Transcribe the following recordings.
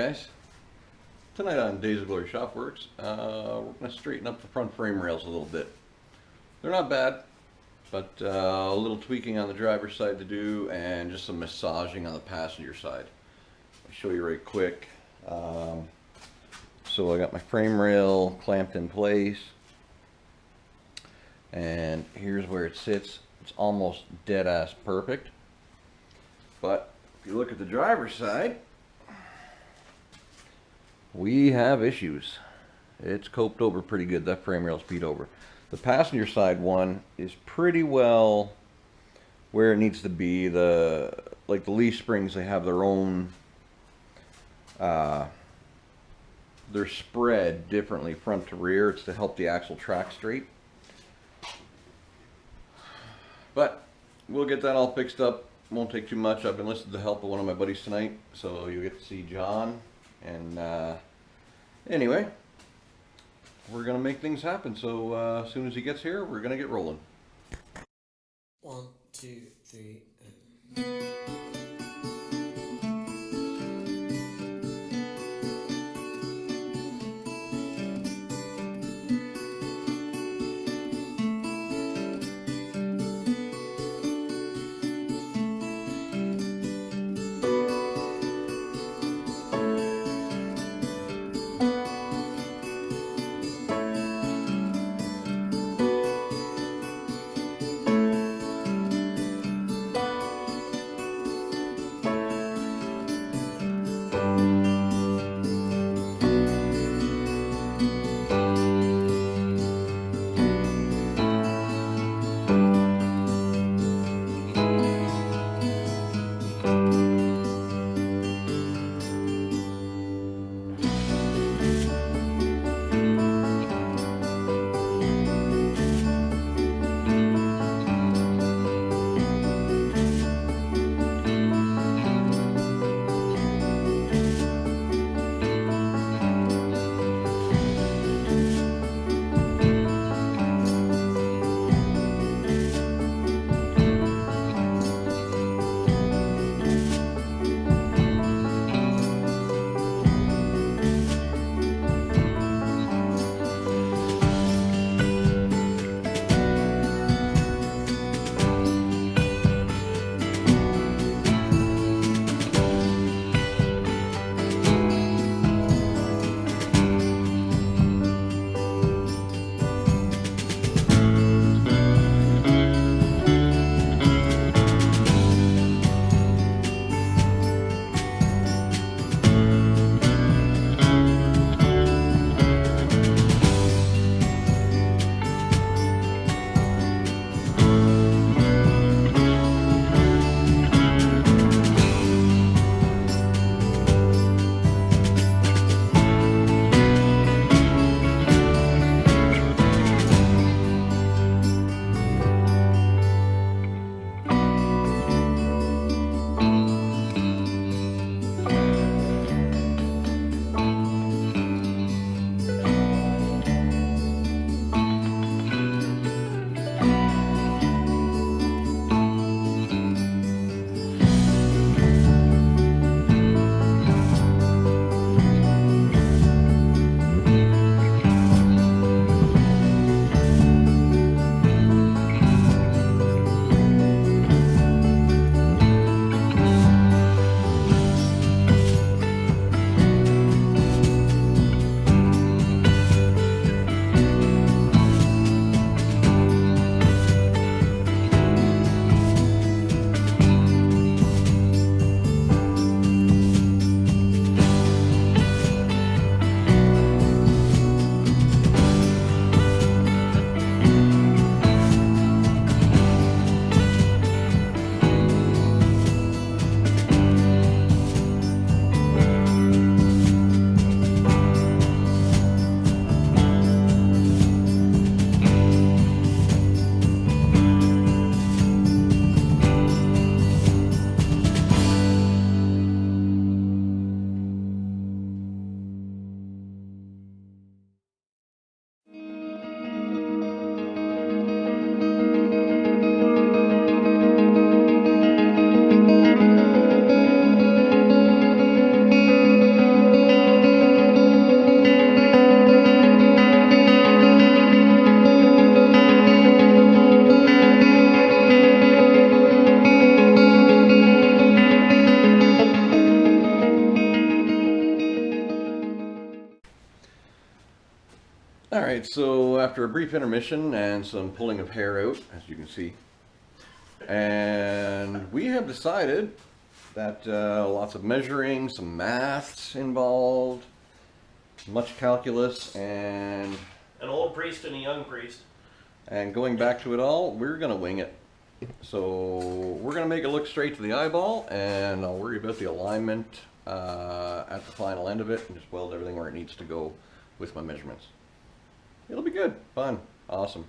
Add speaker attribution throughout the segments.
Speaker 1: guys, tonight on Days of Glory Shopworks, we're going to straighten up the front frame rails a little bit. They're not bad, but a little tweaking on the driver's side to do and just some massaging on the passenger side. I'll show you right quick. So I got my frame rail clamped in place, and here's where it sits. It's almost dead ass perfect, but if you look at the driver's side, we have issues. It's coped over pretty good. That frame rail's beat over. The passenger side one is pretty well where it needs to be. Like the leaf springs, they have their own, they're spread differently front to rear. It's to help the axle track straight. But we'll get that all fixed up. Won't take too much. I've enlisted the help of one of my buddies tonight, so you'll get to see John. And anyway, we're gonna make things happen. So as soon as he gets here, we're gonna get rolling.
Speaker 2: 1, 2, 3, and...
Speaker 1: so after a brief intermission and some pulling of hair out, as you can see, and we have decided that lots of measuring, some maths involved, much calculus, and
Speaker 3: An old priest and a young priest.
Speaker 1: And going back to it all, we're going to wing it. So we're going to make it look straight to the eyeball, and I'll worry about the alignment at the final end of it, and just weld everything where it needs to go with my measurements. It'll be good, fun, awesome.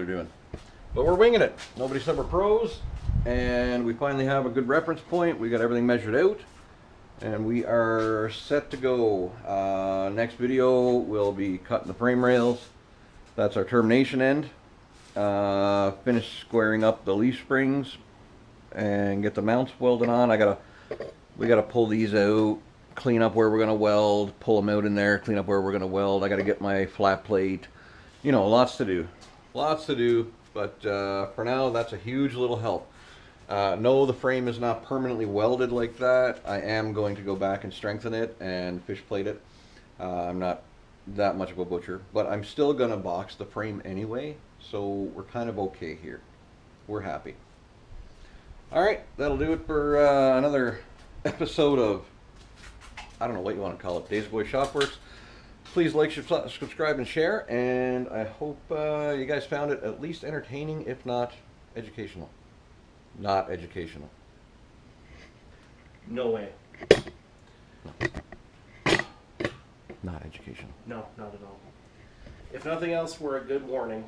Speaker 1: they're doing. But we're winging it. Nobody said we're pros, and we finally have a good reference point. We got everything measured out, and we are set to go. Next video, we'll be cutting the frame rails. That's our termination end. Finish squaring up the leaf springs and get the mounts welded on. We gotta pull these out, clean up where we're gonna weld, pull them out in there, clean up where we're gonna weld. I gotta get my flat plate. You know, lots to do. Lots to do, but for now, that's a huge little help. No, the frame is not permanently welded like that. I am going to go back and strengthen it and fish plate it. I'm not that much of a butcher, but I'm still gonna box the frame anyway, so we're kind of okay here. We're happy. Alright, that'll do it for another episode of, I don't know what you want to call it, Days Boy Shop Works. Please like, subscribe, and share, and I hope you guys found it at least entertaining, if not educational. Not educational.
Speaker 3: No way.
Speaker 1: Not educational.
Speaker 3: No, not at all. If nothing else, we're a good warning.